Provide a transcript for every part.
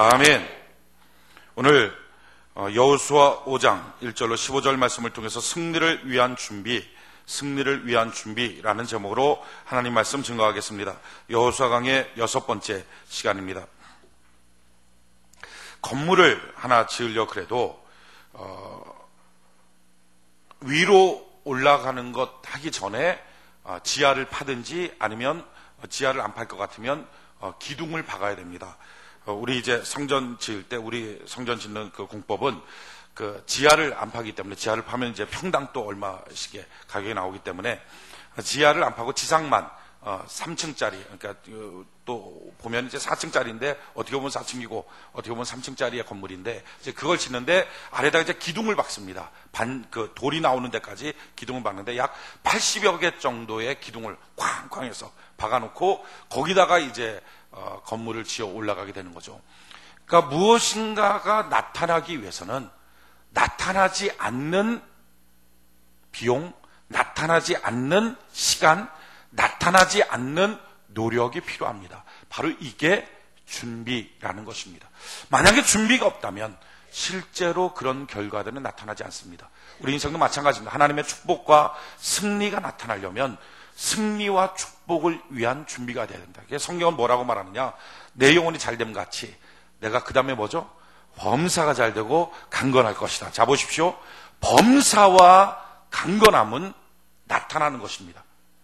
아멘. 오늘 여호수아 5장 1절로 15절 말씀을 통해서 승리를 위한 준비라는 제목으로 하나님 말씀 증거하겠습니다. 여호수아 강의 6번째 시간입니다. 건물을 하나 지으려 그래도 위로 올라가는 것 하기 전에 지하를 파든지 아니면 지하를 안 팔 것 같으면 기둥을 박아야 됩니다. 우리 이제 성전 지을 때 우리 성전 짓는 그 공법은 그 지하를 안 파기 때문에, 지하를 파면 이제 평당 또 얼마씩의 가격이 나오기 때문에 지하를 안 파고 지상만 3층짜리, 그러니까 또 보면 이제 4층짜리인데 어떻게 보면 4층이고 어떻게 보면 3층짜리의 건물인데 이제 그걸 짓는데 아래다가 이제 기둥을 박습니다. 그 돌이 나오는 데까지 기둥을 박는데 약 80여 개 정도의 기둥을 쾅쾅 해서 박아놓고 거기다가 이제 건물을 지어 올라가게 되는 거죠. 그러니까 무엇인가가 나타나기 위해서는 나타나지 않는 비용, 나타나지 않는 시간, 나타나지 않는 노력이 필요합니다. 바로 이게 준비라는 것입니다. 만약에 준비가 없다면 실제로 그런 결과들은 나타나지 않습니다. 우리 인생도 마찬가지입니다. 하나님의 축복과 승리가 나타나려면 승리와 축복을 위한 준비가 돼야 된다. 성경은 뭐라고 말하느냐? 내 영혼이 잘됨 같이 내가 그 다음에 뭐죠? 범사가 잘되고 강건할 것이다. 자, 보십시오. 범사와 강건함은 나타나는 것입니다.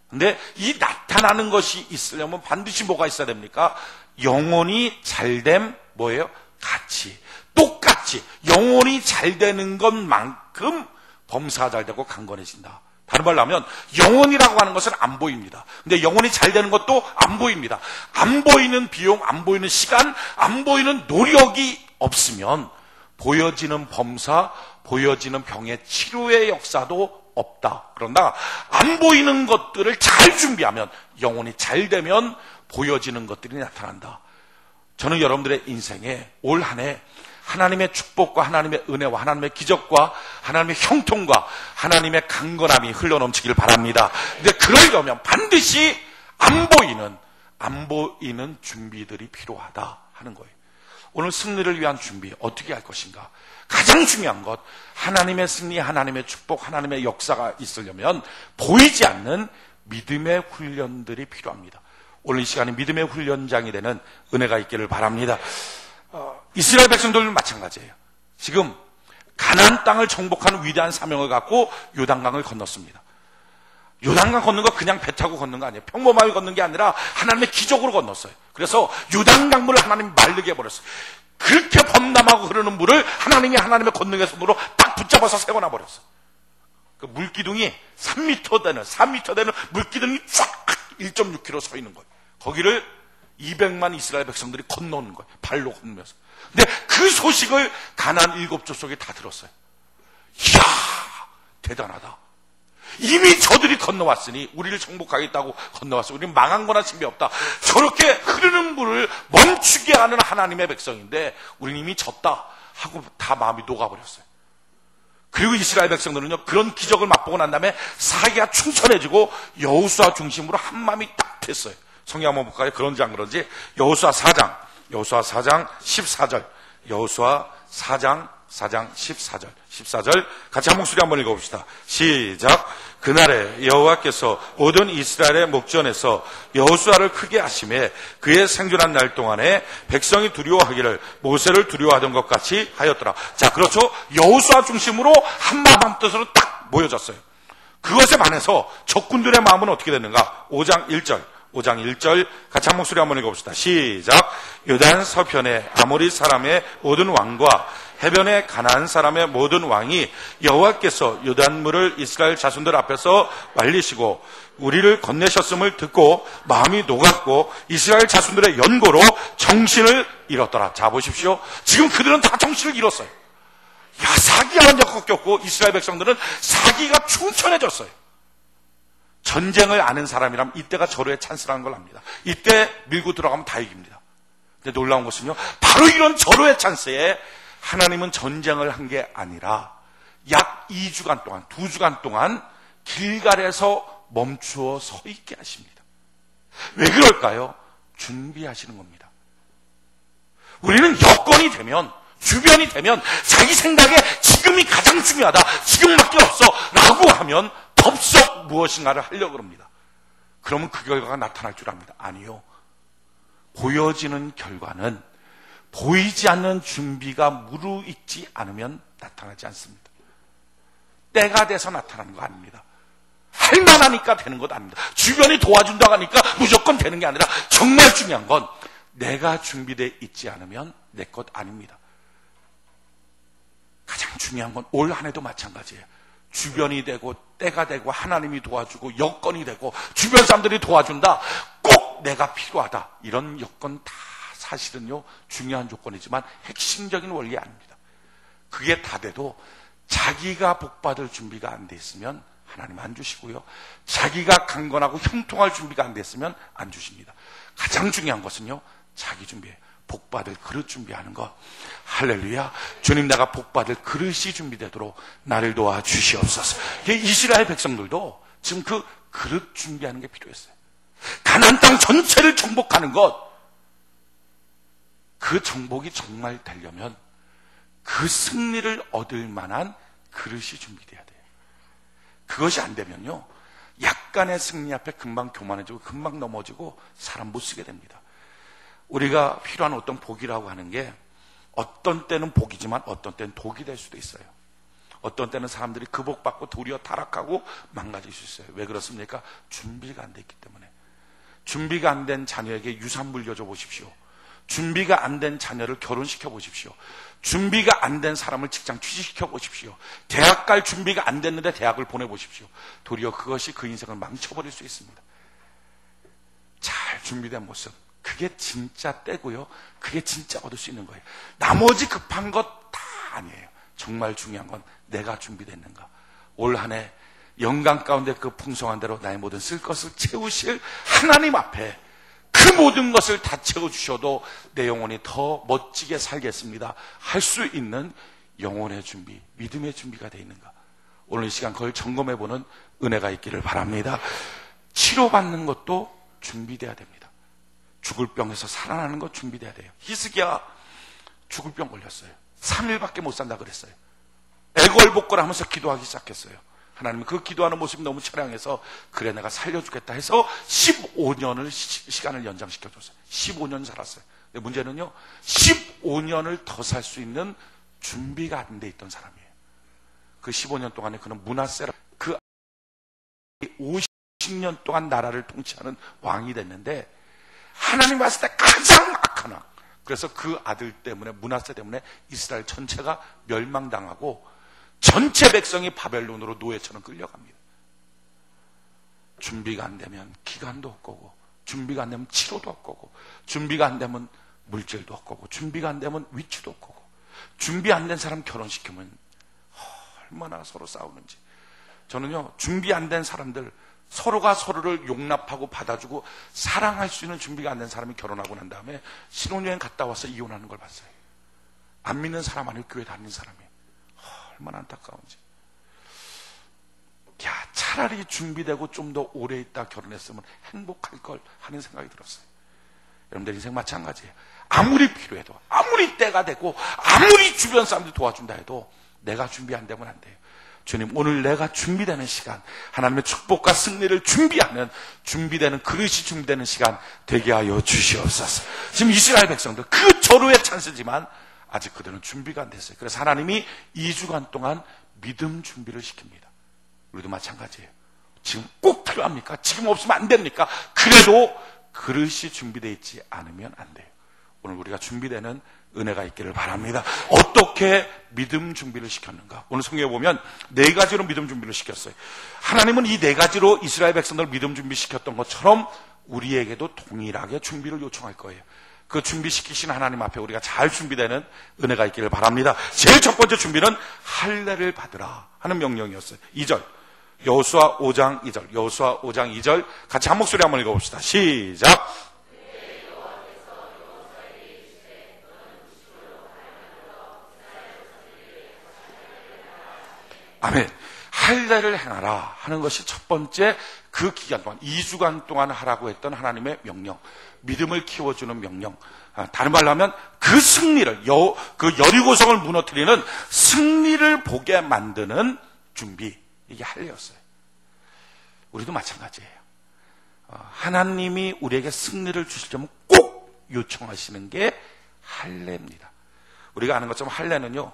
근데 이 나타나는 것이 있으려면 반드시 뭐가 있어야 됩니까? 영혼이 잘됨 뭐예요? 같이, 똑같이 영혼이 잘되는 것만큼 범사가 잘되고 강건해진다. 다른 말로 하면 영혼이라고 하는 것은 안 보입니다. 근데 영혼이 잘 되는 것도 안 보입니다. 안 보이는 비용, 안 보이는 시간, 안 보이는 노력이 없으면 보여지는 범사, 보여지는 병의 치료의 역사도 없다. 그러나 안 보이는 것들을 잘 준비하면, 영혼이 잘 되면 보여지는 것들이 나타난다. 저는 여러분들의 인생에 올 한 해 하나님의 축복과 하나님의 은혜와 하나님의 기적과 하나님의 형통과 하나님의 강건함이 흘러넘치길 바랍니다. 근데 그러려면 반드시 안 보이는 준비들이 필요하다 하는 거예요. 오늘 승리를 위한 준비 어떻게 할 것인가? 가장 중요한 것, 하나님의 승리, 하나님의 축복, 하나님의 역사가 있으려면 보이지 않는 믿음의 훈련들이 필요합니다. 오늘 이 시간에 믿음의 훈련장이 되는 은혜가 있기를 바랍니다. 이스라엘 백성들은 마찬가지예요. 지금 가나안 땅을 정복하는 위대한 사명을 갖고 요단강을 건넜습니다. 요단강 걷는 거 그냥 배 타고 걷는 거 아니에요. 평범하게 걷는 게 아니라 하나님의 기적으로 건넜어요. 그래서 요단강물을 하나님이 마르게 해버렸어요. 그렇게 범람하고 흐르는 물을 하나님의 권능의 손으로 딱 붙잡아서 세워놔 버렸어요. 그 물기둥이 3m 되는 물기둥이 쫙 1.6km 서 있는 거예요. 거기를 200만 이스라엘 백성들이 건너는 거예요. 발로 건너면서. 근데 그 소식을 가나안 7족속이 다 들었어요. 이야, 대단하다. 이미 저들이 건너왔으니 우리를 정복하겠다고 건너왔어. 우리는 망한 거나 신비 없다. 저렇게 흐르는 물을 멈추게 하는 하나님의 백성인데 우리는 이미 졌다 하고 다 마음이 녹아버렸어요. 그리고 이스라엘 백성들은요, 그런 기적을 맛보고 난 다음에 사기가 충천해지고 여호수아 중심으로 한 마음이 딱 됐어요. 성경 한번 볼까요? 그런지 안 그런지. 여호수아 4장 14절. 여호수아 4장 14절 같이 한 목소리 한번 읽어봅시다. 시작. 그날에 여호와께서 모든 이스라엘의 목전에서 여호수아를 크게 하심에 그의 생존한 날 동안에 백성이 두려워하기를 모세를 두려워하던 것 같이 하였더라. 자, 그렇죠. 여호수아 중심으로 한마음 한뜻으로 딱 모여졌어요. 그것에 반해서 적군들의 마음은 어떻게 됐는가? 5장 1절 같이 한 목소리 한번 읽어봅시다. 시작. 요단 서편의 아모리 사람의 모든 왕과 해변의 가나안 사람의 모든 왕이 여호와께서 요단물을 이스라엘 자손들 앞에서 말리시고 우리를 건네셨음을 듣고 마음이 녹았고 이스라엘 자손들의 연고로 정신을 잃었더라. 자, 보십시오. 지금 그들은 다 정신을 잃었어요. 사기가 먼저 꺾였고 이스라엘 백성들은 사기가 충천해졌어요. 전쟁을 아는 사람이라면 이때가 절호의 찬스라는 걸 압니다. 이때 밀고 들어가면 다 이깁니다. 근데 놀라운 것은요, 바로 이런 절호의 찬스에 하나님은 전쟁을 한 게 아니라 약 2주간 동안, 2주간 동안 길갈에서 멈추어 서 있게 하십니다. 왜 그럴까요? 준비하시는 겁니다. 우리는 여건 주변이 되면 자기 생각에 지금이 가장 중요하다, 지금밖에 없어 라고 하면 덥석 무엇인가를 하려고 합니다. 그러면 그 결과가 나타날 줄 압니다. 아니요. 보여지는 결과는 보이지 않는 준비가 무르익지 않으면 나타나지 않습니다. 때가 돼서 나타나는 거 아닙니다. 할만하니까 되는 것 아닙니다. 주변이 도와준다고 하니까 무조건 되는 게 아니라 정말 중요한 건 내가 준비되어 있지 않으면 내 것 아닙니다. 가장 중요한 건 올 한 해도 마찬가지예요. 주변이 되고 때가 되고 하나님이 도와주고 여건이 되고 주변 사람들이 도와준다, 꼭 내가 필요하다, 이런 여건 다 사실은요 중요한 조건이지만 핵심적인 원리 아닙니다. 그게 다 돼도 자기가 복받을 준비가 안 돼 있으면 하나님 안 주시고요, 자기가 강건하고 형통할 준비가 안 됐으면 안 주십니다. 가장 중요한 것은요 자기 준비예요. 복받을 그릇 준비하는 것. 할렐루야. 주님, 내가 복받을 그릇이 준비되도록 나를 도와주시옵소서. 이스라엘 백성들도 지금 그 그릇 준비하는 게 필요했어요. 가나안 땅 전체를 정복하는 것, 그 정복이 정말 되려면 그 승리를 얻을 만한 그릇이 준비돼야 돼요. 그것이 안 되면요 약간의 승리 앞에 금방 교만해지고 금방 넘어지고 사람 못 쓰게 됩니다. 우리가 필요한 어떤 복이라고 하는 게 어떤 때는 복이지만 어떤 때는 독이 될 수도 있어요. 어떤 때는 사람들이 그 복 받고 도리어 타락하고 망가질 수 있어요. 왜 그렇습니까? 준비가 안 됐기 때문에. 준비가 안 된 자녀에게 유산 물려줘 보십시오. 준비가 안 된 자녀를 결혼시켜 보십시오. 준비가 안 된 사람을 직장 취직시켜 보십시오. 대학 갈 준비가 안 됐는데 대학을 보내보십시오. 도리어 그것이 그 인생을 망쳐버릴 수 있습니다. 잘 준비된 모습, 그게 진짜 때고요, 그게 진짜 얻을 수 있는 거예요. 나머지 급한 것 다 아니에요. 정말 중요한 건 내가 준비됐는가. 올 한 해 영광 가운데 그 풍성한 대로 나의 모든 쓸 것을 채우실 하나님 앞에 그 모든 것을 다 채워주셔도 내 영혼이 더 멋지게 살겠습니다 할 수 있는 영혼의 준비, 믿음의 준비가 되어 있는가. 오늘 이 시간 그걸 점검해보는 은혜가 있기를 바랍니다. 치료받는 것도 준비돼야 됩니다. 죽을 병에서 살아나는 것 준비돼야 돼요. 히스기야 죽을 병 걸렸어요. 3일밖에 못 산다 그랬어요. 애걸복걸 하면서 기도하기 시작했어요. 하나님은 그 기도하는 모습이 너무 처량해서 그래 내가 살려주겠다 해서 15년을 시간을 연장시켜줬어요. 15년 살았어요. 근데 문제는요 15년을 더 살 수 있는 준비가 안 돼 있던 사람이에요. 그 15년 동안에 그는 므낫세라, 그 50년 동안 나라를 통치하는 왕이 됐는데 하나님 봤을 때 가장 악한 왕. 그래서 그 아들 때문에, 므낫세 때문에 이스라엘 전체가 멸망당하고 전체 백성이 바벨론으로 노예처럼 끌려갑니다. 준비가 안 되면 기간도 없고, 준비가 안 되면 치료도 없고, 준비가 안 되면 물질도 없고, 준비가 안 되면 위치도 없고, 준비 안 된 사람 결혼시키면 얼마나 서로 싸우는지. 저는요 준비 안 된 사람들, 서로가 서로를 용납하고 받아주고 사랑할 수 있는 준비가 안 된 사람이 결혼하고 난 다음에 신혼여행 갔다 와서 이혼하는 걸 봤어요. 안 믿는 사람 아니고 교회 다니는 사람이. 얼마나 안타까운지. 야, 차라리 준비되고 좀 더 오래 있다 결혼했으면 행복할 걸 하는 생각이 들었어요. 여러분들 인생 마찬가지예요. 아무리 필요해도, 아무리 때가 되고, 아무리 주변 사람들이 도와준다 해도 내가 준비 안 되면 안 돼요. 주님, 오늘 내가 준비되는 시간, 하나님의 축복과 승리를 준비하는, 준비되는 그릇이 준비되는 시간 되게 하여 주시옵소서. 지금 이스라엘 백성들 그 절호의 찬스지만 아직 그들은 준비가 안 됐어요. 그래서 하나님이 2주간 동안 믿음 준비를 시킵니다. 우리도 마찬가지예요. 지금 꼭 필요합니까? 지금 없으면 안 됩니까? 그래도 그릇이 준비되어 있지 않으면 안 돼요. 오늘 우리가 준비되는 은혜가 있기를 바랍니다. 어떻게 믿음 준비를 시켰는가? 오늘 성경에 보면 4가지로 믿음 준비를 시켰어요. 하나님은 이 4가지로 이스라엘 백성들을 믿음 준비시켰던 것처럼 우리에게도 동일하게 준비를 요청할 거예요. 그 준비시키신 하나님 앞에 우리가 잘 준비되는 은혜가 있기를 바랍니다. 제일 첫 번째 준비는 할례를 받으라 하는 명령이었어요. 2절, 여호수아 5장 2절, 여호수아 5장 2절 같이 한 목소리 한번 읽어봅시다. 시작. 아멘. 할례를 행하라 하는 것이 첫 번째 그 기간 동안 2주간 동안 하라고 했던 하나님의 명령, 믿음을 키워주는 명령, 다른 말로 하면 그 승리를, 그 여리고성을 무너뜨리는 승리를 보게 만드는 준비, 이게 할례였어요. 우리도 마찬가지예요. 하나님이 우리에게 승리를 주시려면 꼭 요청하시는 게 할례입니다. 우리가 아는 것처럼 할례는요,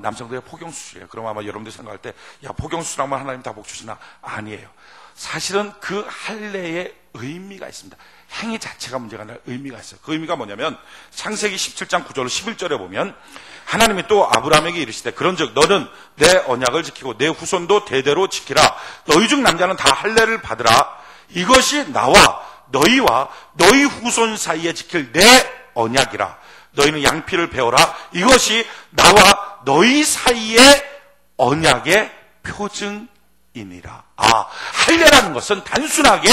남성들의 포경수술이에요. 그럼 아마 여러분들이 생각할 때, 야, 포경수술하면 하나님 다 복 주시나? 아니에요. 사실은 그 할례에 의미가 있습니다. 행위 자체가 문제가 아니라 의미가 있어요. 그 의미가 뭐냐면 창세기 17장 9절 11절에 보면 하나님이 또 아브라함에게 이르시되 그런즉 너는 내 언약을 지키고 내 후손도 대대로 지키라. 너희 중 남자는 다 할례를 받으라. 이것이 나와 너희와 너희 후손 사이에 지킬 내 언약이라. 너희는 양피를 베어라. 이것이 나와 너희 사이의 언약의 표징이니라. 할례라는 것은 단순하게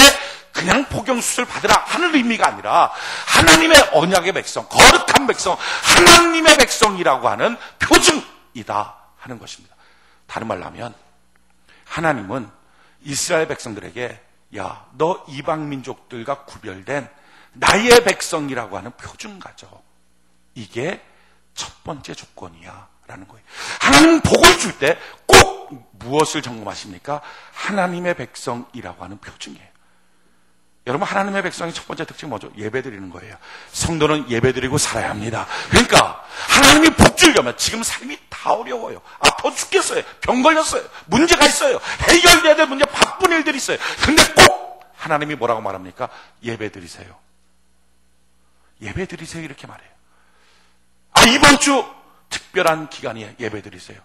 그냥 포경수술 받으라 하는 의미가 아니라 하나님의 언약의 백성, 거룩한 백성, 하나님의 백성이라고 하는 표징이다 하는 것입니다. 다른 말로 하면 하나님은 이스라엘 백성들에게 야, 너 이방 민족들과 구별된 나의 백성이라고 하는 표징 가져. 이게 첫 번째 조건이야 라는 거예요. 하나님은 복을 줄 때 꼭 무엇을 점검하십니까? 하나님의 백성이라고 하는 표징이에요. 여러분, 하나님의 백성의 첫 번째 특징이 뭐죠? 예배드리는 거예요. 성도는 예배드리고 살아야 합니다. 그러니까 하나님이 복 주려면 지금 삶이 다 어려워요. 아파 죽겠어요. 병 걸렸어요. 문제가 있어요. 해결돼야 될 문제, 바쁜 일들이 있어요. 근데 꼭 하나님이 뭐라고 말합니까? 예배드리세요. 예배드리세요 이렇게 말해요. 이번 주 특별한 기간이에요. 예배드리세요.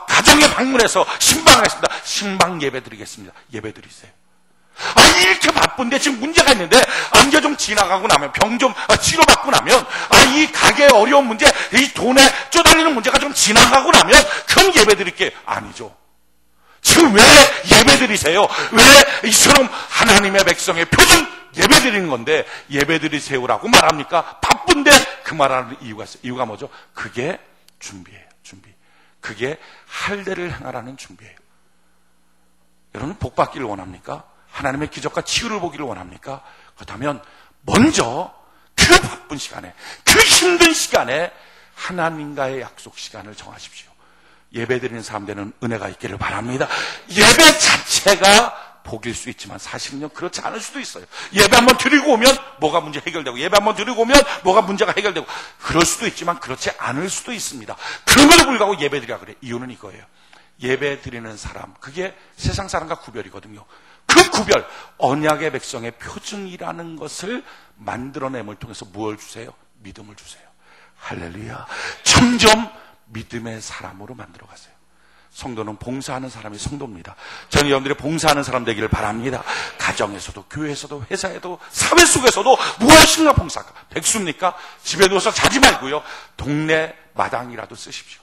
가정에 방문해서 신방하겠습니다. 신방 예배드리겠습니다. 예배드리세요. 이렇게 바쁜데 지금 문제가 있는데 안개 좀 지나가고 나면 병 좀 치료받고 나면 이 가게의 어려운 문제, 이 돈에 쪼달리는 문제가 좀 지나가고 나면 그럼 예배드릴게 아니죠. 지금 왜 예배드리세요? 왜 이처럼 하나님의 백성의 표준 예배드리는 건데 예배드리세요라고 말합니까? 바쁜데 그 말하는 이유가 있어요. 이유가 뭐죠? 그게 준비예요. 준비. 그게 할례를 행하라는 준비예요. 여러분 복 받기를 원합니까? 하나님의 기적과 치유를 보기를 원합니까? 그렇다면 먼저 그 바쁜 시간에, 그 힘든 시간에 하나님과의 약속 시간을 정하십시오. 예배드리는 사람들은 은혜가 있기를 바랍니다. 예배 자체가 복일 수 있지만 사실은요 그렇지 않을 수도 있어요. 예배 한번 드리고 오면 뭐가 문제 해결되고, 예배 한번 드리고 오면 뭐가 문제가 해결되고, 그럴 수도 있지만 그렇지 않을 수도 있습니다. 그럼에도 불구하고 예배드리라 그래. 이유는 이거예요. 예배 드리는 사람, 그게 세상 사람과 구별이거든요. 그 구별, 언약의 백성의 표징이라는 것을 만들어냄을 통해서 무엇을 주세요? 믿음을 주세요. 할렐루야. 점점 믿음의 사람으로 만들어 가세요. 성도는 봉사하는 사람이 성도입니다. 저는 여러분들이 봉사하는 사람 되기를 바랍니다. 가정에서도, 교회에서도, 회사에도, 사회 속에서도 무엇인가 봉사가. 백수입니까? 집에 누워서 자지 말고요. 동네 마당이라도 쓰십시오.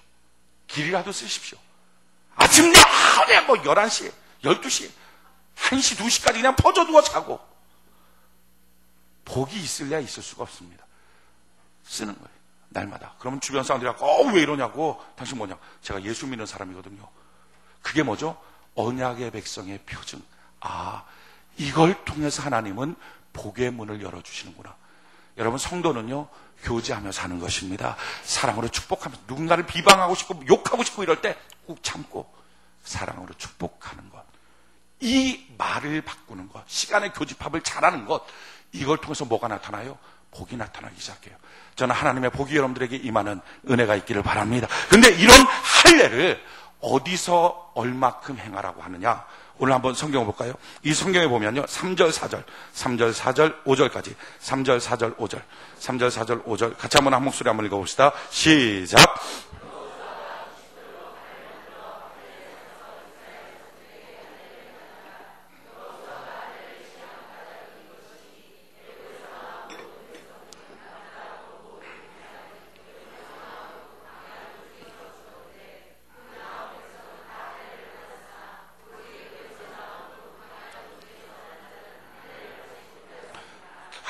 길이라도 쓰십시오. 아침 내내 11시, 12시, 1시, 2시까지 그냥 퍼져두어 자고. 복이 있을래야 있을 수가 없습니다. 쓰는 거예요. 날마다. 그러면 주변 사람들이 왜 이러냐고. 당신 뭐냐? 제가 예수 믿는 사람이거든요. 그게 뭐죠? 언약의 백성의 표징. 이걸 통해서 하나님은 복의 문을 열어주시는구나. 여러분 성도는요 교제하며 사는 것입니다. 사랑으로 축복하면서 누군가를 비방하고 싶고 욕하고 싶고 이럴 때 꾹 참고 사랑으로 축복하는 것. 이 말을 바꾸는 것, 시간의 교집합을 잘하는 것, 이걸 통해서 뭐가 나타나요? 복이 나타나기 시작해요. 저는 하나님의 복이 여러분들에게 임하는 은혜가 있기를 바랍니다. 근데 이런 할례를 어디서 얼마큼 행하라고 하느냐? 오늘 한번 성경을 볼까요? 이 성경에 보면요 3절 4절 3절 4절 5절까지 3절 4절 5절 3절 4절 5절 같이 한번 한 목소리 한번 읽어봅시다. 시작.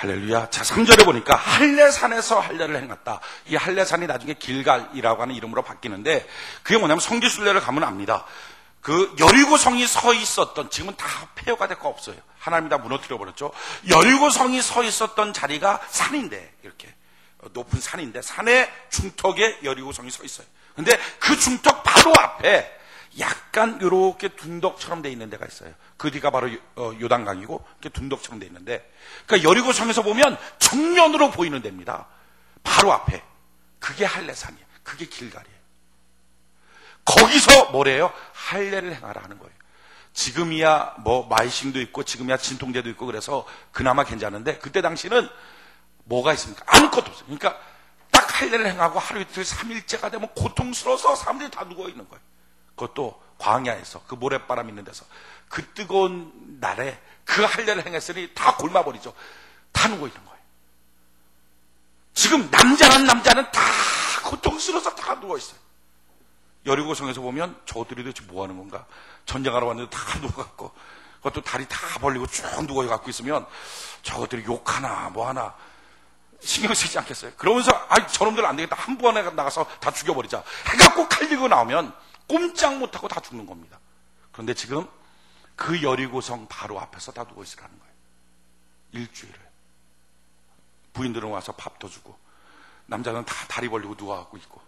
할렐루야. 자, 3절에 보니까 할례산에서 할례를 행했다. 이 할례산이 나중에 길갈이라고 하는 이름으로 바뀌는데 그게 뭐냐면 성지순례를 가면 압니다. 그 여리고성이 서 있었던, 지금은 다 폐허가 됐고 없어요. 하나님이 다 무너뜨려 버렸죠. 여리고성이 서 있었던 자리가 산인데, 이렇게 높은 산인데 산의 중턱에 여리고성이 서 있어요. 근데 그 중턱 바로 앞에 약간 이렇게 둔덕처럼 돼 있는 데가 있어요. 그 뒤가 바로 요단강이고 이렇게 둔덕처럼 돼 있는데, 그러니까 여리고성에서 보면 정면으로 보이는 데입니다. 바로 앞에. 그게 할례산이에요. 그게 길갈이에요. 거기서 뭐래요? 할례를 행하라 하는 거예요. 지금이야 뭐 마이싱도 있고 지금이야 진통제도 있고 그래서 그나마 괜찮은데, 그때 당시는 뭐가 있습니까? 아무것도 없어요. 그러니까 딱 할례를 행하고 하루 이틀 3일째가 되면 고통스러워서 사람들이 다 누워 있는 거예요. 그것도 광야에서, 그 모래바람 있는 데서 그 뜨거운 날에 그 할례를 행했으니 다 굶어버리죠. 다 누워 있는 거예요. 지금 남자는 다 고통스러워서 다 누워 있어요. 여리고성에서 보면 저들이 도대체 뭐 하는 건가? 전쟁하러 왔는데 다 누워갖고, 그것도 다리 다 벌리고 쭉 누워갖고 있으면 저것들이 욕하나 뭐 하나 신경 쓰지 않겠어요? 그러면서 저놈들 안 되겠다, 한 번에 나가서 다 죽여버리자 해갖고 칼 들고 나오면 꼼짝 못하고 다 죽는 겁니다. 그런데 지금 그 여리고성 바로 앞에서 다 누워 있으라는 거예요. 일주일을. 부인들은 와서 밥도 주고 남자는 다 다리 벌리고 누워갖고 있고.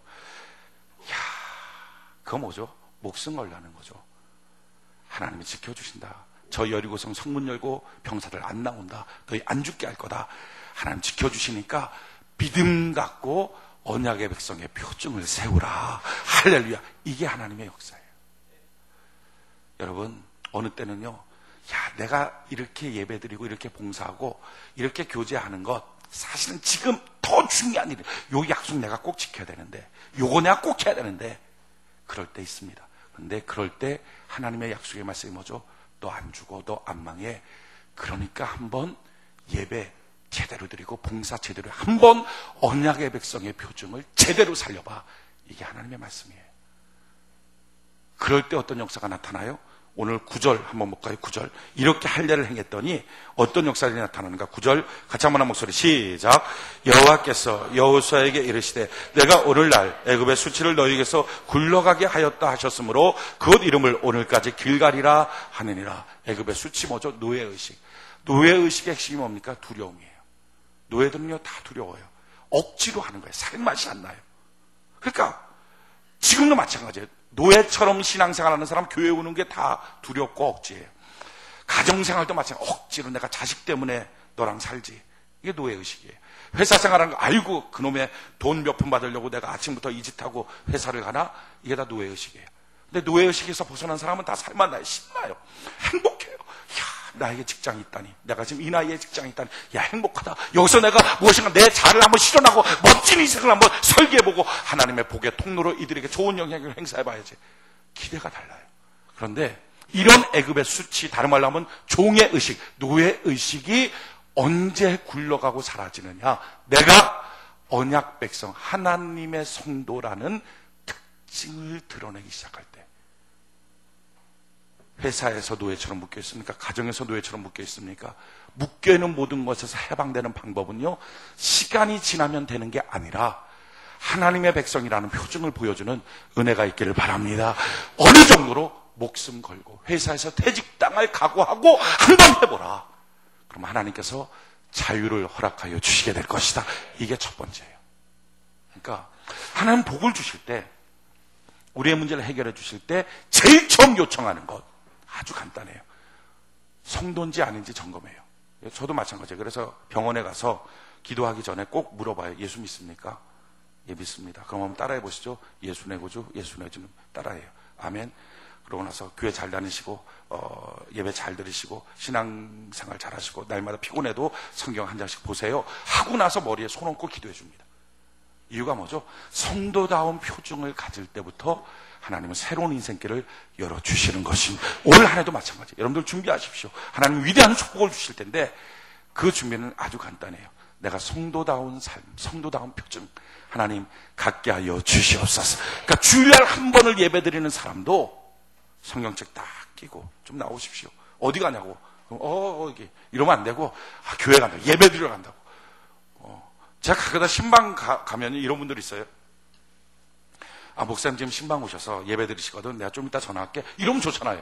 이야, 그거 뭐죠? 목숨 걸라는 거죠. 하나님이 지켜주신다. 저 여리고성 성문 열고 병사들 안 나온다. 너희 안 죽게 할 거다. 하나님 지켜주시니까 믿음 갖고 언약의 백성의 표징을 세우라. 할렐루야. 이게 하나님의 역사예요. 여러분, 어느 때는요, 야, 내가 이렇게 예배드리고 이렇게 봉사하고 이렇게 교제하는 것 사실은 지금 더 중요한 일이에요. 요 약속 내가 꼭 지켜야 되는데, 요거 내가 꼭 해야 되는데, 그럴 때 있습니다. 그런데 그럴 때 하나님의 약속의 말씀이 뭐죠? 너 안 죽어, 너 안 망해. 그러니까 한번 예배 제대로 드리고 봉사 제대로, 한번 언약의 백성의 표징을 제대로 살려봐. 이게 하나님의 말씀이에요. 그럴 때 어떤 역사가 나타나요? 오늘 9절 한번 볼까요? 9절. 이렇게 할례를 행했더니 어떤 역사들이 나타나는가? 9절 같이 한번 한 목소리 시작. 여호와께서 여호수아에게 이르시되 내가 오늘날 애굽의 수치를 너희에게서 굴러가게 하였다 하셨으므로 그곳 이름을 오늘까지 길갈이라 하느니라. 애굽의 수치 뭐죠? 노예의식. 노예의식의 핵심이 뭡니까? 두려움이에요. 노예들은요 다 두려워요. 억지로 하는 거예요. 살맛이 안 나요. 그러니까 지금도 마찬가지예요. 노예처럼 신앙생활하는 사람 교회 오는 게 다 두렵고 억지예요. 가정생활도 마찬가지예요. 억지로 내가 자식 때문에 너랑 살지. 이게 노예의식이에요. 회사 생활하는 거 알고 그놈의 돈 몇 푼 받으려고 내가 아침부터 이 짓하고 회사를 가나? 이게 다 노예의식이에요. 근데 노예의식에서 벗어난 사람은 다 살만 나요. 신나요. 행복해요. 나에게 직장이 있다니, 내가 지금 이 나이에 직장이 있다니, 야 행복하다. 여기서 내가 무엇인가 내 자를 한번 실현하고 멋진 인생을 한번 설계해보고 하나님의 복의 통로로 이들에게 좋은 영향력을 행사해봐야지. 기대가 달라요. 그런데 이런 애굽의 수치, 다른 말로 하면 종의 의식, 노예 의식이 언제 굴러가고 사라지느냐? 내가 언약 백성 하나님의 성도라는 특징을 드러내기 시작할 때. 회사에서 노예처럼 묶여 있습니까? 가정에서 노예처럼 묶여 있습니까? 묶여 있는 모든 것에서 해방되는 방법은요, 시간이 지나면 되는 게 아니라 하나님의 백성이라는 표징을 보여주는 은혜가 있기를 바랍니다. 어느 정도로 목숨 걸고 회사에서 퇴직당할 각오하고 한번 해보라. 그럼 하나님께서 자유를 허락하여 주시게 될 것이다. 이게 첫 번째예요. 그러니까 하나님 복을 주실 때, 우리의 문제를 해결해 주실 때 제일 처음 요청하는 것 아주 간단해요. 성도인지 아닌지 점검해요. 저도 마찬가지예요. 그래서 병원에 가서 기도하기 전에 꼭 물어봐요. 예수 믿습니까? 예, 믿습니다. 그럼 한번 따라해 보시죠. 예수 내 구주, 예수 내 주는 따라해요. 아멘. 그러고 나서 교회 잘 다니시고 예배 잘 들으시고 신앙생활 잘 하시고 날마다 피곤해도 성경 한 장씩 보세요. 하고 나서 머리에 손 얹고 기도해 줍니다. 이유가 뭐죠? 성도다운 표징을 가질 때부터 하나님은 새로운 인생길을 열어주시는 것입니다. 올 한 해도 마찬가지예요. 여러분들 준비하십시오. 하나님은 위대한 축복을 주실 텐데 그 준비는 아주 간단해요. 내가 성도다운 삶, 성도다운 표징 하나님 갖게 하여 주시옵소서. 그러니까 주일날 한 번을 예배드리는 사람도 성경책 딱 끼고 좀 나오십시오. 어디 가냐고. 여기 이러면 안 되고 교회 간다고, 예배드리러 간다고. 제가 가끔다 신방 가면 이런 분들이 있어요. 목사님 지금 신방 오셔서 예배 드리시거든. 내가 좀 이따 전화할게. 이러면 좋잖아요.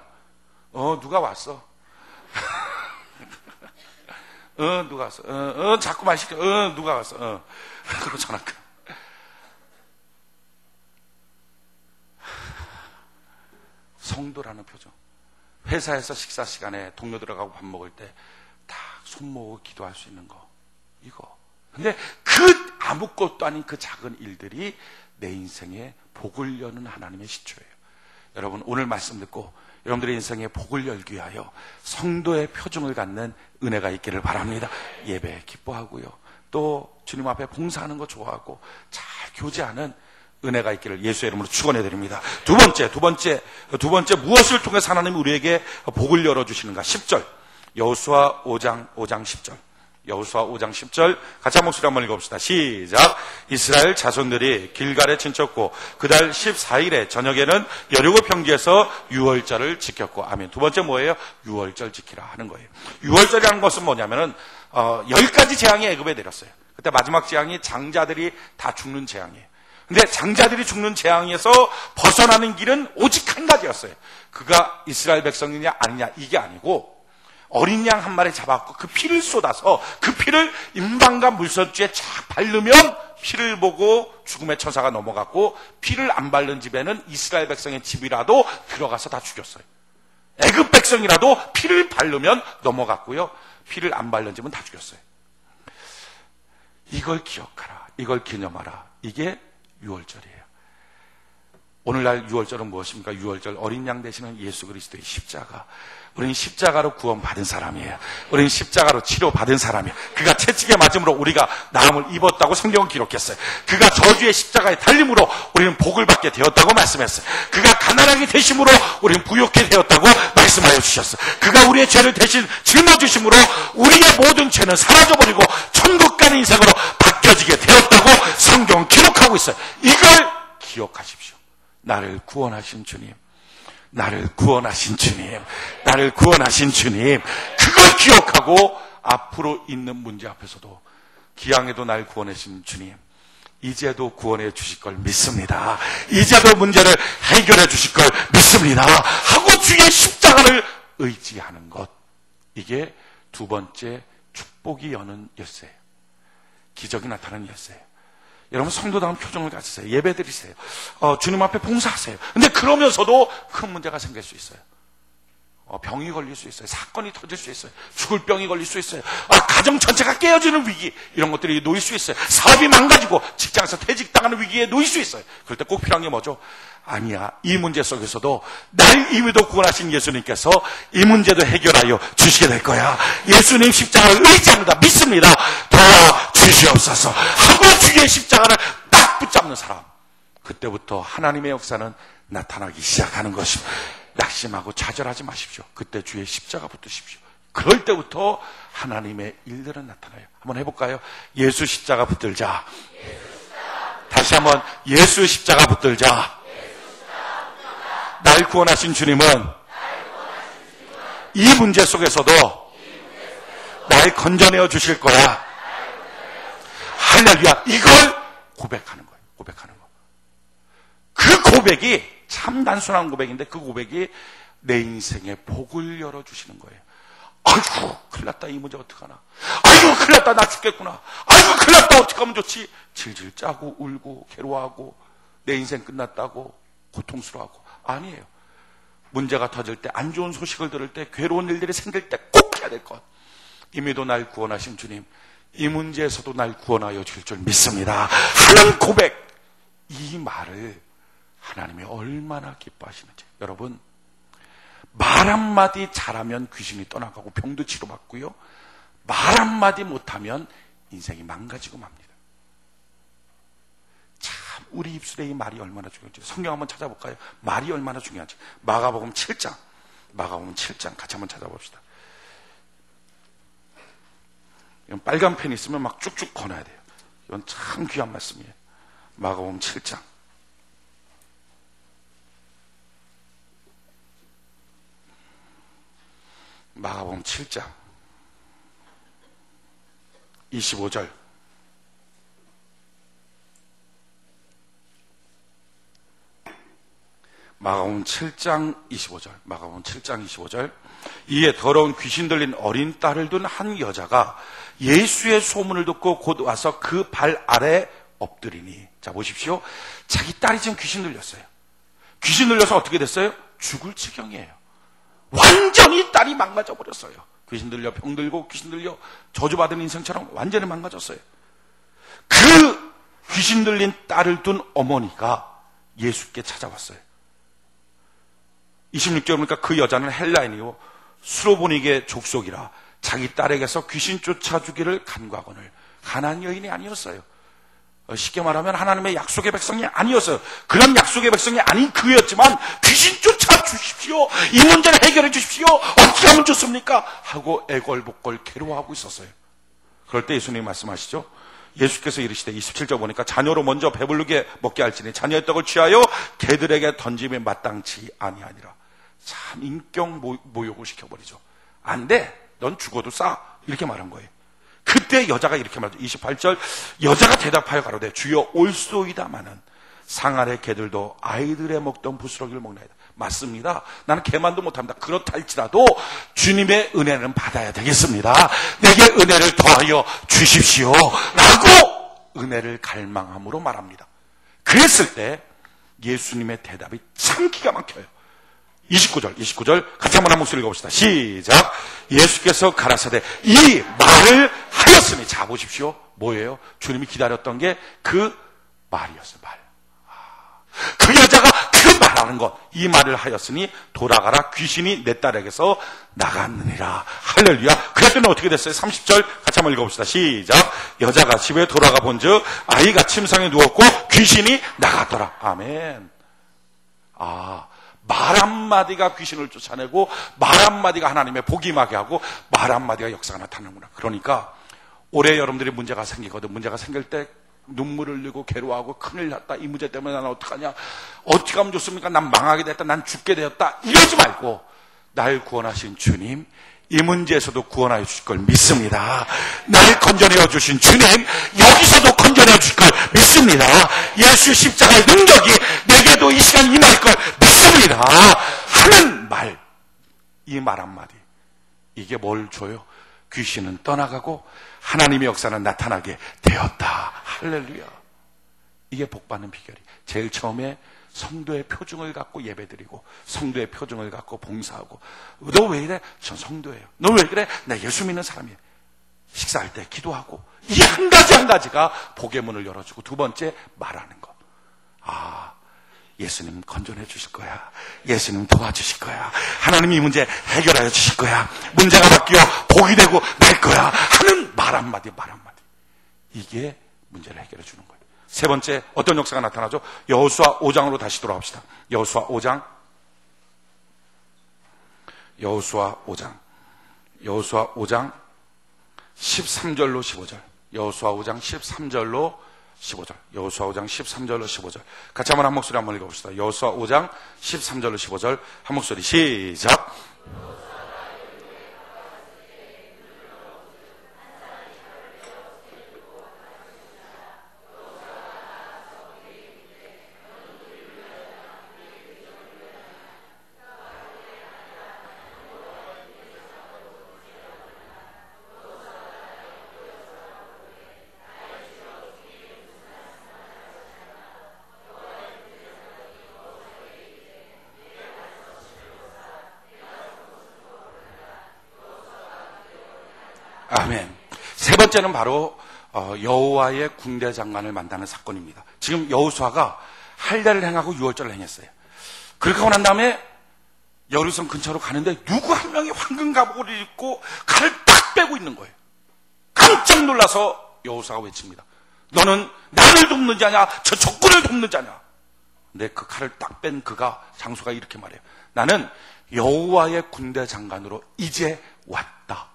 누가 왔어? 누가 왔어? 자꾸 말 시켜. 누가 왔어? 그러고 전화할게. 성도라는 표정. 회사에서 식사 시간에 동료 들어가고 밥 먹을 때 딱 손 모으고 기도할 수 있는 거. 이거. 근데 그 아무것도 아닌 그 작은 일들이 내 인생에 복을 여는 하나님의 시초예요. 여러분, 오늘 말씀 듣고 여러분들의 인생에 복을 열기 위하여 성도의 표정을 갖는 은혜가 있기를 바랍니다. 예배 기뻐하고요. 또 주님 앞에 봉사하는 거 좋아하고 잘 교제하는 은혜가 있기를 예수의 이름으로 축원해 드립니다. 두 번째 무엇을 통해서 하나님이 우리에게 복을 열어주시는가? 10절. 여호수아 5장 10절. 여호수아 5장 10절 같이 한 목소리 한번 읽어봅시다. 시작. 이스라엘 자손들이 길갈에 진쳤고 그달 14일에 저녁에는 여리고 평지에서 유월절을 지켰고. 아멘. 두 번째 뭐예요? 유월절 지키라 하는 거예요. 유월절이라는 것은 뭐냐면은 10가지 재앙이 애굽에 내렸어요. 그때 마지막 재앙이 장자들이 다 죽는 재앙이에요. 근데 장자들이 죽는 재앙에서 벗어나는 길은 오직 한 가지였어요. 그가 이스라엘 백성이냐 아니냐 이게 아니고 어린 양 한 마리 잡아갖고 그 피를 쏟아서 그 피를 임방과 물선주에 쫙 바르면 피를 보고 죽음의 천사가 넘어갔고, 피를 안 바른 집에는 이스라엘 백성의 집이라도 들어가서 다 죽였어요. 애굽 백성이라도 피를 바르면 넘어갔고요, 피를 안 바른 집은 다 죽였어요. 이걸 기억하라, 이걸 기념하라. 이게 유월절이에요. 오늘날 유월절은 무엇입니까? 유월절 어린 양 되시는 예수 그리스도의 십자가. 우리는 십자가로 구원받은 사람이에요. 우리는 십자가로 치료받은 사람이에요. 그가 채찍에 맞음으로 우리가 나음을 입었다고 성경은 기록했어요. 그가 저주의 십자가에 달림으로 우리는 복을 받게 되었다고 말씀했어요. 그가 가난하게 되심으로 우리는 부욕하게 되었다고 말씀하여 주셨어요. 그가 우리의 죄를 대신 짊어지심으로 우리의 모든 죄는 사라져버리고 천국 가는 인생으로 바뀌어지게 되었다고 성경은 기록하고 있어요. 이걸 기억하십시오. 나를 구원하신 주님, 나를 구원하신 주님, 나를 구원하신 주님, 그걸 기억하고 앞으로 있는 문제 앞에서도 기왕에도 날 구원하신 주님, 이제도 구원해 주실 걸 믿습니다. 이제도 문제를 해결해 주실 걸 믿습니다 하고 주의 십자가를 의지하는 것, 이게 두 번째 축복이 여는 열쇠예요. 기적이 나타나는 열쇠예요. 여러분, 성도다운 표정을 가지세요. 예배 드리세요. 주님 앞에 봉사하세요. 근데 그러면서도 큰 문제가 생길 수 있어요. 병이 걸릴 수 있어요. 사건이 터질 수 있어요. 죽을 병이 걸릴 수 있어요. 가정 전체가 깨어지는 위기, 이런 것들이 놓일 수 있어요. 사업이 망가지고 직장에서 퇴직당하는 위기에 놓일 수 있어요. 그럴 때 꼭 필요한 게 뭐죠? 아니야, 이 문제 속에서도 날 이미도 구원하신 예수님께서 이 문제도 해결하여 주시게 될 거야. 예수님 십자가를 의지합니다. 믿습니다. 도와주시옵소서 하고 주의 십자가를 딱 붙잡는 사람, 그때부터 하나님의 역사는 나타나기 시작하는 것입니다. 낙심하고 좌절하지 마십시오. 그때 주의 십자가 붙드십시오. 그럴 때부터 하나님의 일들은 나타나요. 한번 해볼까요? 예수 십자가 붙들자. 다시 한번 예수 십자가 붙들자. 날 구원하신 주님은 이 문제 속에서도 날 건져내어 주실 거야. 할렐루야. 이걸 고백하는 거예요. 고백하는 거. 그 고백이 참 단순한 고백인데, 그 고백이 내 인생에 복을 열어주시는 거예요. 아이고 큰일 났다, 이 문제 어떡하나. 아이고 큰일 났다, 나 죽겠구나. 아이고 큰일 났다, 어떡하면 좋지. 질질 짜고 울고 괴로워하고 내 인생 끝났다고 고통스러워하고. 아니에요. 문제가 터질 때, 안 좋은 소식을 들을 때, 괴로운 일들이 생길 때 꼭 해야 될 것, 이미도 날 구원하신 주님, 이 문제에서도 날 구원하여 주실 줄 믿습니다 하는 고백, 이 말을 하나님이 얼마나 기뻐하시는지. 여러분, 말 한마디 잘하면 귀신이 떠나가고 병도 치료받고요, 말 한마디 못하면 인생이 망가지고 맙니다. 참, 우리 입술에 이 말이 얼마나 중요한지 성경 한번 찾아볼까요? 말이 얼마나 중요한지. 마가복음 7장 같이 한번 찾아봅시다. 이건 빨간 펜 있으면 막 쭉쭉 꺼내야 돼요. 이건 참 귀한 말씀이에요. 마가복음 7장. 마가복음 7장 25절. 마가복음 7장 25절. 마가복음 7장 25절. 이에 더러운 귀신 들린 어린 딸을 둔 한 여자가 예수의 소문을 듣고 곧 와서 그 발 아래 엎드리니. 자, 보십시오. 자기 딸이 지금 귀신 들렸어요. 귀신 들려서 어떻게 됐어요? 죽을 지경이에요. 완전히 딸이 망가져 버렸어요. 귀신 들려 병들고 귀신 들려 저주받은 인생처럼 완전히 망가졌어요. 그 귀신 들린 딸을 둔 어머니가 예수께 찾아왔어요. 26절 보니까 그 여자는 헬라인이요 수로보니게 족속이라 자기 딸에게서 귀신 쫓아주기를 간과하거늘. 가나안 여인이 아니었어요. 쉽게 말하면 하나님의 약속의 백성이 아니었어요. 그런 약속의 백성이 아닌 그였지만 귀신 쫓아주십시오, 이 문제를 해결해 주십시오, 어떻게 하면 좋습니까? 하고 애걸복걸 괴로워하고 있었어요. 그럴 때 예수님이 말씀하시죠. 예수께서 이르시되 27절 보니까 자녀로 먼저 배부르게 먹게 할지니 자녀의 떡을 취하여 개들에게 던짐에 마땅치 아니하니라. 참 인격 모욕을 시켜버리죠. 안 돼, 넌 죽어도 싸, 이렇게 말한 거예요. 그때 여자가 이렇게 말하죠. 28절 여자가 대답하여 가로되 주여 올소이다마는 상 아래 개들도 아이들의 먹던 부스러기를 먹나이다. 맞습니다. 나는 개만도 못합니다. 그렇다 할지라도 주님의 은혜는 받아야 되겠습니다. 내게 은혜를 더하여 주십시오 라고 은혜를 갈망함으로 말합니다. 그랬을 때 예수님의 대답이 참 기가 막혀요. 29절 같이 한번 한 목소리 읽어봅시다. 시작. 예수께서 가라사대 이 말을 하였으니. 자, 보십시오. 뭐예요? 주님이 기다렸던 게 그 말이었어요. 말. 그 여자가 그 말하는 것, 이 말을 하였으니 돌아가라, 귀신이 내 딸에게서 나갔느니라. 할렐루야. 그랬더니 어떻게 됐어요? 30절 같이 한번 읽어봅시다. 시작. 여자가 집에 돌아가 본즉 아이가 침상에 누웠고 귀신이 나갔더라. 아멘. 말 한마디가 귀신을 쫓아내고 말 한마디가 하나님의 복이 임하게 하고 말 한마디가 역사가 나타나는구나. 그러니까 올해 여러분들이 문제가 생기거든. 문제가 생길 때 눈물을 흘리고 괴로워하고 큰일 났다, 이 문제 때문에 나는 어떡하냐, 어떻게 하면 좋습니까, 난 망하게 됐다, 난 죽게 되었다, 이러지 말고 날 구원하신 주님, 이 문제에서도 구원하여 주실 걸 믿습니다. 날 건져내어 주신 주님, 여기서도 건져내어 주실 걸 믿습니다. 예수 십자가의 능력이 내게도 이 시간 임할 걸 믿습니다 하는 말, 이 말 한마디, 이게 뭘 줘요? 귀신은 떠나가고 하나님의 역사는 나타나게 되었다. 할렐루야. 이게 복받는 비결이. 제일 처음에 성도의 표징을 갖고 예배드리고 성도의 표징을 갖고 봉사하고. 너 왜 이래? 전 성도예요. 너 왜 그래? 나 예수 믿는 사람이에요. 식사할 때 기도하고. 이 한 가지 한 가지가 복의 문을 열어주고, 두 번째 말하는 것. 예수님 건져내 주실 거야. 예수님 도와주실 거야. 하나님이 이 문제 해결하여 주실 거야. 문제가 바뀌어 복이 되고 날 거야 하는 말 한마디, 말 한마디. 이게 문제를 해결해 주는 거예요. 세 번째, 어떤 역사가 나타나죠? 여호수아 5장으로 다시 돌아갑시다. 여호수아 5장 13절로 15절. 여호수아 5장 13절로 15절. 여호수아 5장 13절로 15절. 같이 한번 한 목소리 한번 읽어봅시다. 여호수아 5장 13절로 15절. 한 목소리 시작. 아멘. 세 번째는 바로 여호와의 군대 장관을 만나는 사건입니다. 지금 여호수아가 할례를 행하고 유월절을 행했어요. 그렇게 하고 난 다음에 여리선 근처로 가는데 누구 한 명이 황금 갑옷을 입고 칼을 딱 빼고 있는 거예요. 깜짝 놀라서 여호수아가 외칩니다. 너는 나를 돕는 자냐, 저 적군을 돕는 자냐. 근데 그 칼을 딱 뺀 그가, 장수가 이렇게 말해요. 나는 여호와의 군대 장관으로 이제 왔다.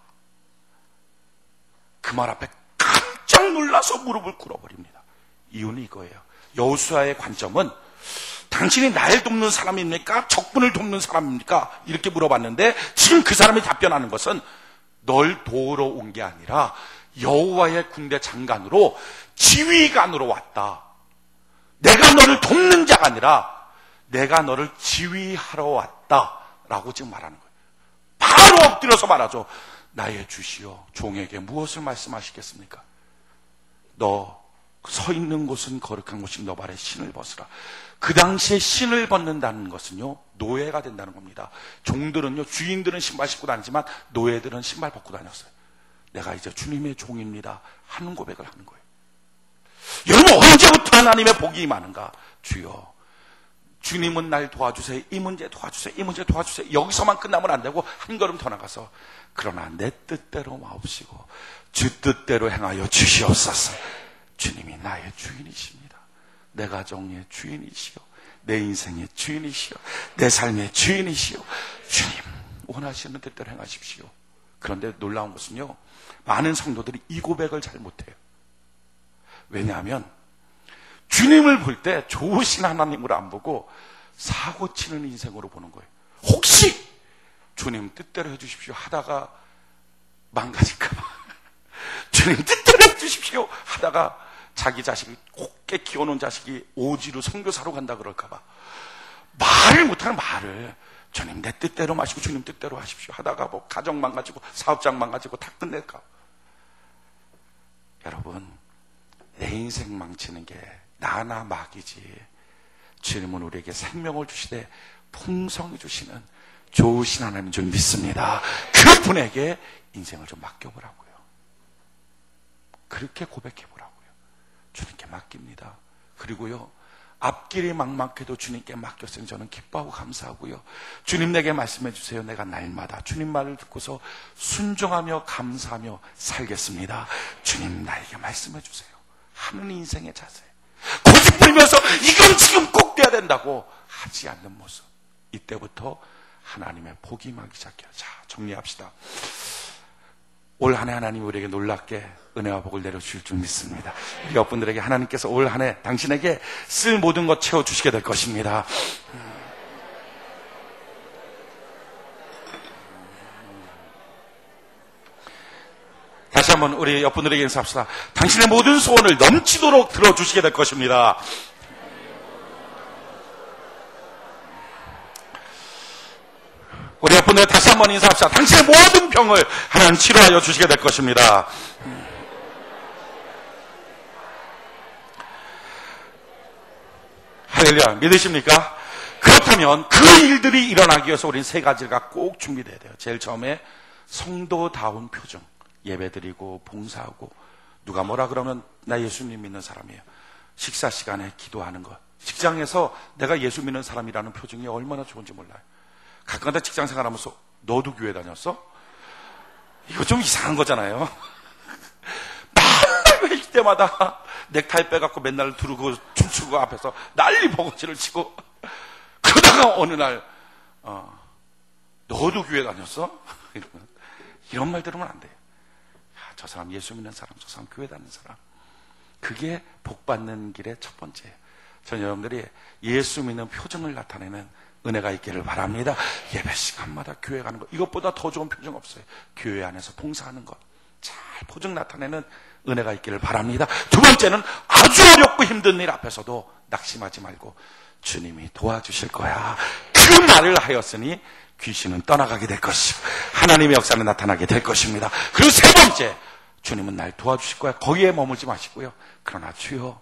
그 말 앞에 깜짝 놀라서 무릎을 꿇어버립니다. 이유는 이거예요. 여호수아의 관점은 당신이 날 돕는 사람입니까? 적군을 돕는 사람입니까? 이렇게 물어봤는데 지금 그 사람이 답변하는 것은 널 도우러 온 게 아니라 여호와의 군대 장관으로, 지휘관으로 왔다. 내가 너를 돕는 자가 아니라 내가 너를 지휘하러 왔다라고 지금 말하는 거예요. 바로 엎드려서 말하죠. 나의 주시여 종에게 무엇을 말씀하시겠습니까? 너 서 있는 곳은 거룩한 곳이 너 발에 신을 벗으라. 그 당시에 신을 벗는다는 것은요, 노예가 된다는 겁니다. 종들은요, 주인들은 신발 신고 다니지만 노예들은 신발 벗고 다녔어요. 내가 이제 주님의 종입니다 하는 고백을 하는 거예요. 여러분, 언제부터 하나님의 복이 임하는가? 주여, 주님은 날 도와주세요. 이 문제 도와주세요. 이 문제 도와주세요. 여기서만 끝나면 안 되고 한 걸음 더 나가서, 그러나 내 뜻대로 마옵시고 주 뜻대로 행하여 주시옵소서. 주님이 나의 주인이십니다. 내 가정의 주인이시오, 내 인생의 주인이시오, 내 삶의 주인이시오. 주님 원하시는 뜻대로 행하십시오. 그런데 놀라운 것은요, 많은 성도들이 이 고백을 잘 못해요. 왜냐하면 주님을 볼 때 좋으신 하나님으로 안 보고 사고치는 인생으로 보는 거예요. 혹시 주님 뜻대로 해주십시오 하다가 망가질까 봐, 주님 뜻대로 해주십시오 하다가 자기 자식이 곱게 키워놓은 자식이 오지로 선교사로 간다 그럴까 봐 말을 못하는 말을, 주님 내 뜻대로 마시고 주님 뜻대로 하십시오 하다가 뭐 가정 망가지고 사업장 망가지고 다 끝낼까. 여러분, 내 인생 망치는 게 나나 막이지, 주님은 우리에게 생명을 주시되 풍성히 주시는 좋으신 하나님인 줄 믿습니다. 그분에게 인생을 좀 맡겨보라고요. 그렇게 고백해보라고요. 주님께 맡깁니다. 그리고요, 앞길이 막막해도 주님께 맡겼으니 저는 기뻐하고 감사하고요. 주님 내게 말씀해 주세요. 내가 날마다 주님 말을 듣고서 순종하며 감사하며 살겠습니다. 주님 나에게 말씀해 주세요 하는 인생의 자세, 고집 부리면서 이건 지금 꼭 돼야 된다고 하지 않는 모습, 이때부터 하나님의 복이 임하기 시작해요. 자, 정리합시다. 올 한 해 하나님 우리에게 놀랍게 은혜와 복을 내려주실 줄 믿습니다. 우리 여러분들에게 하나님께서 올 한 해 당신에게 쓸 모든 것 채워주시게 될 것입니다. 다시 한번 우리 여러분들에게 인사합시다. 당신의 모든 소원을 넘치도록 들어주시게 될 것입니다. 우리 여러분들 다시 한번 인사합시다. 당신의 모든 병을 하나님 치료하여 주시게 될 것입니다. 할렐루야, 믿으십니까? 그렇다면 그 일들이 일어나기 위해서 우리는 세 가지가 꼭 준비돼야 돼요. 제일 처음에 성도다운 표정, 예배드리고 봉사하고, 누가 뭐라 그러면 나 예수님 믿는 사람이에요. 식사 시간에 기도하는 것, 직장에서 내가 예수 믿는 사람이라는 표정이 얼마나 좋은지 몰라요. 가끔가다 직장 생활하면서 너도 교회 다녔어? 이거 좀 이상한 거잖아요. 맨날 회식 때마다 넥타이 빼갖고 맨날 두르고 춤추고 앞에서 난리 버거지를 치고, 그러다가 어느 날 너도 교회 다녔어? 이런 말 들으면 안 돼요. 저 사람 예수 믿는 사람, 저 사람 교회 다니는 사람. 그게 복 받는 길의 첫 번째예요. 전 여러분들이 예수 믿는 표정을 나타내는 은혜가 있기를 바랍니다. 예배 시간마다 교회 가는 것, 이것보다 더 좋은 표정 없어요. 교회 안에서 봉사하는 것, 잘 표정 나타내는 은혜가 있기를 바랍니다. 두 번째는 아주 어렵고 힘든 일 앞에서도 낙심하지 말고 주님이 도와주실 거야, 그 말을 하였으니 귀신은 떠나가게 될 것이고 하나님의 역사는 나타나게 될 것입니다. 그리고 세 번째, 주님은 날 도와주실 거야. 거기에 머물지 마시고요. 그러나 주여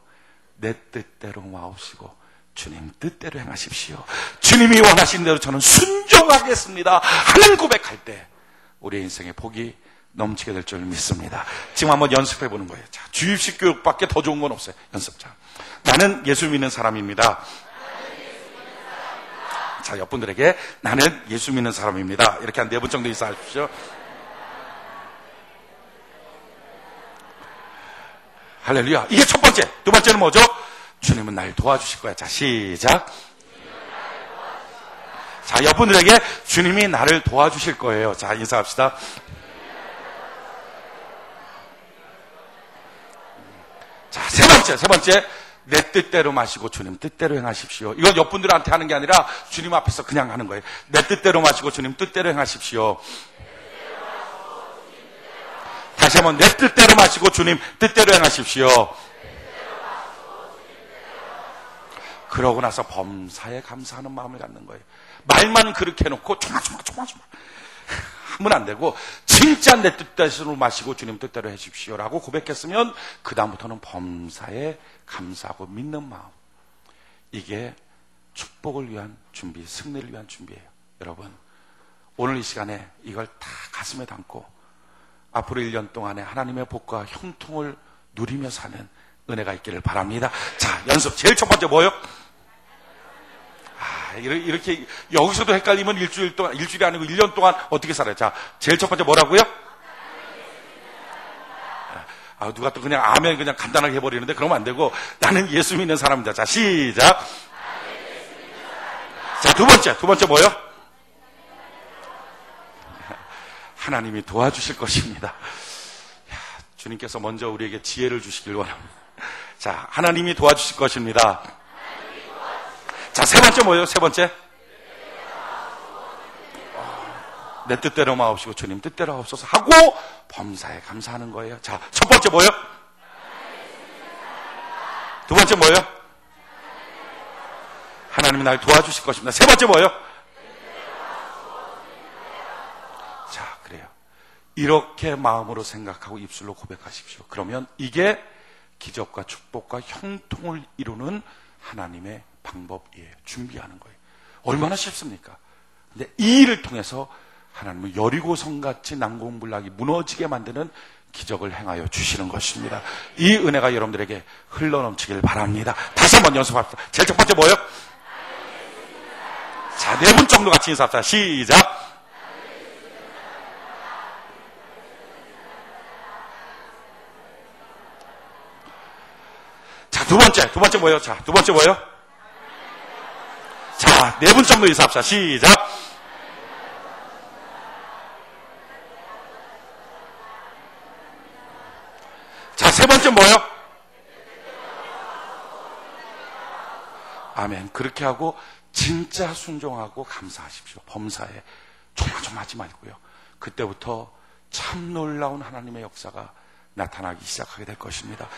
내 뜻대로 마옵시고 주님 뜻대로 행하십시오. 주님이 원하신 대로 저는 순종하겠습니다 하는 고백할 때 우리의 인생의 복이 넘치게 될 줄 믿습니다. 지금 한번 연습해 보는 거예요. 자, 주입식 교육밖에 더 좋은 건 없어요. 연습자. 나는 예수 믿는 사람입니다. 자, 옆분들에게 나는 예수 믿는 사람입니다. 이렇게 한 4번 정도 인사하십시오. 할렐루야. 이게 첫 번째. 두 번째는 뭐죠? 주님은 날 도와주실 거야. 자, 시작. 자, 옆분들에게 주님이 나를 도와주실 거예요. 자, 인사합시다. 자, 세 번째. 내 뜻대로 마시고 주님 뜻대로 행하십시오. 이건 옆분들한테 하는 게 아니라 주님 앞에서 그냥 하는 거예요. 내 뜻대로 마시고 주님 뜻대로 행하십시오. 다시 한번 내 뜻대로 마시고 주님 뜻대로 행하십시오. 그러고 나서 범사에 감사하는 마음을 갖는 거예요. 말만 그렇게 해놓고 조마조마 하면 안 되고 진짜 내 뜻대로 마시고 주님 뜻대로 해주십시오라고 고백했으면 그 다음부터는 범사에 감사하고 믿는 마음. 이게 축복을 위한 준비, 승리를 위한 준비예요. 여러분, 오늘 이 시간에 이걸 다 가슴에 담고 앞으로 1년 동안에 하나님의 복과 형통을 누리며 사는 은혜가 있기를 바랍니다. 자, 연습. 제일 첫 번째 뭐예요? 이렇게 여기서도 헷갈리면 일주일이 아니고 1년 동안 어떻게 살아요? 자, 제일 첫 번째 뭐라고요? 누가 또 그냥 아멘 그냥 간단하게 해버리는데 그러면 안 되고 나는 예수 믿는 사람이다. 자, 시작. 자, 두 번째 뭐예요? 하나님이 도와주실 것입니다. 주님께서 먼저 우리에게 지혜를 주시길 원합니다. 자, 하나님이 도와주실 것입니다. 자, 세 번째 뭐예요? 세 번째. 내 뜻대로 마옵시고 주님 뜻대로 하옵소서 하고 범사에 감사하는 거예요. 자, 첫 번째 뭐예요? 두 번째 뭐예요? 하나님이 날 도와주실 것입니다. 세 번째 뭐예요? 자, 그래요. 이렇게 마음으로 생각하고 입술로 고백하십시오. 그러면 이게 기적과 축복과 형통을 이루는 하나님의 방법이에요. 준비하는 거예요. 얼마나 쉽습니까? 근데 이 일을 통해서 하나님은 여리고성같이 난공불락이 무너지게 만드는 기적을 행하여 주시는 것입니다. 이 은혜가 여러분들에게 흘러넘치길 바랍니다. 다시 한번 연습합시다. 제일 첫 번째 뭐예요? 자, 4분 정도 같이 인사합시다. 시작. 자, 두 번째 뭐예요? 자, 두 번째 뭐예요? 자, 4분 정도 인사합시다. 시작. 자, 세 번째 뭐예요? 아멘. 그렇게 하고 진짜 순종하고 감사하십시오. 범사에 조마조마하지 말고요. 그때부터 참 놀라운 하나님의 역사가 나타나기 시작하게 될 것입니다.